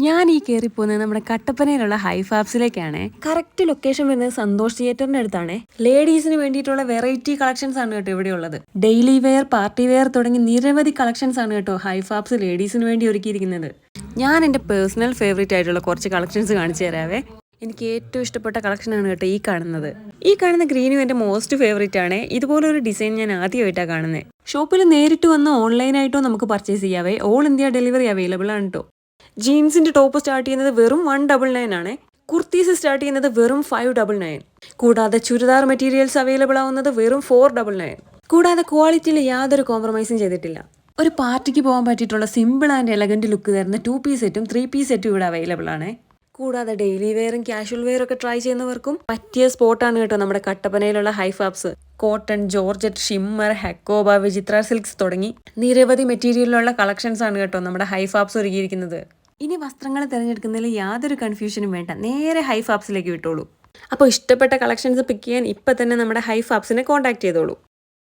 ഞാൻ ഈ കയറിപ്പോകുന്നത് നമ്മുടെ കട്ടപ്പനയിലുള്ള ഹൈഫാബ്സിലേക്കാണ്. കറക്റ്റ് ലൊക്കേഷൻ വരുന്നത് സന്തോഷ് തിയേറ്ററിന്റെ അടുത്താണ്. ലേഡീസിന് വേണ്ടിയിട്ടുള്ള വെറൈറ്റി കളക്ഷൻസ് ആണ് കേട്ടോ ഇവിടെ ഉള്ളത്. ഡെയിലി വെയർ, പാർട്ടി വെയർ തുടങ്ങി നിരവധി കളക്ഷൻസ് ആണ് കേട്ടോ ഹൈഫാബ്സ് ലേഡീസിന് വേണ്ടി ഒരുക്കിയിരിക്കുന്നത്. ഞാൻ എൻ്റെ പേഴ്സണൽ ഫേവറേറ്റ് ആയിട്ടുള്ള കുറച്ച് കളക്ഷൻസ് കാണിച്ചു തരാവേ. എനിക്ക് ഏറ്റവും ഇഷ്ടപ്പെട്ട കളക്ഷനാണ് കേട്ടോ ഈ കാണുന്നത്. ഈ കാണുന്ന ഗ്രീനും എൻ്റെ മോസ്റ്റ് ഫേവറേറ്റ് ആണ്. ഇതുപോലൊരു ഡിസൈൻ ഞാൻ ആദ്യമായിട്ടാണ് കാണുന്നത്. ഷോപ്പിൽ നേരിട്ട് വന്ന് ഓൺലൈനായിട്ടോ നമുക്ക് പർച്ചേസ് ചെയ്യാവേ. ഓൾ ഇന്ത്യ ഡെലിവറി അവൈലബിൾ ആണ് കേട്ടോ. ജീൻസിന്റെ ടോപ്പ് സ്റ്റാർട്ട് ചെയ്യുന്നത് വെറും 199 ആണ്. കുർത്തീസ് സ്റ്റാർട്ട് ചെയ്യുന്നത് വെറും 599. കൂടാതെ ചുരിദാർ മെറ്റീരിയൽസ് അവൈലബിൾ ആവുന്നത് വെറും 499. കൂടാതെ ക്വാളിറ്റിയിൽ യാതൊരു കോംപ്രമൈസും ചെയ്തിട്ടില്ല. ഒരു പാർട്ടിക്ക് പോകാൻ പറ്റിയിട്ടുള്ള സിമ്പിൾ ആൻഡ് എലഗന്റ് ലുക്ക് തരുന്ന 2 പീസ് സെറ്റും 3 പീസ് സെറ്റും ഇവിടെ അവൈലബിൾ ആണ്. കൂടാതെ ഡെയിലി വെയറും കാഷ്വൽ വെയറും ഒക്കെ ട്രൈ ചെയ്യുന്നവർക്കും പറ്റിയ സ്പോട്ടാണ് കേട്ടോ നമ്മുടെ കട്ടപ്പനയിലുള്ള ഹൈഫാബ്സ്. കോട്ടൺ, ജോർജറ്റ്, ഷിമ്മർ, ഹെക്കോബ, വിചിത്ര സിൽക്സ് തുടങ്ങി നിരവധി മെറ്റീരിയലിലുള്ള കളക്ഷൻസ് ആണ് കേട്ടോ നമ്മുടെ ഹൈഫാബ്സ് ഒരുക്കിയിരിക്കുന്നത്. ഇനി വസ്ത്രങ്ങൾ തിരഞ്ഞെടുക്കുന്നതിൽ യാതൊരു കൺഫ്യൂഷനും വേണ്ട, നേരെ ഹൈഫാബ്സിലേക്ക് വിട്ടോളൂ. അപ്പോൾ ഇഷ്ടപ്പെട്ട കളക്ഷൻസ് പിക്ക് ചെയ്യാൻ ഇപ്പം തന്നെ നമ്മുടെ ഹൈഫാബ്സിനെ കോൺടാക്ട് ചെയ്തോളൂ.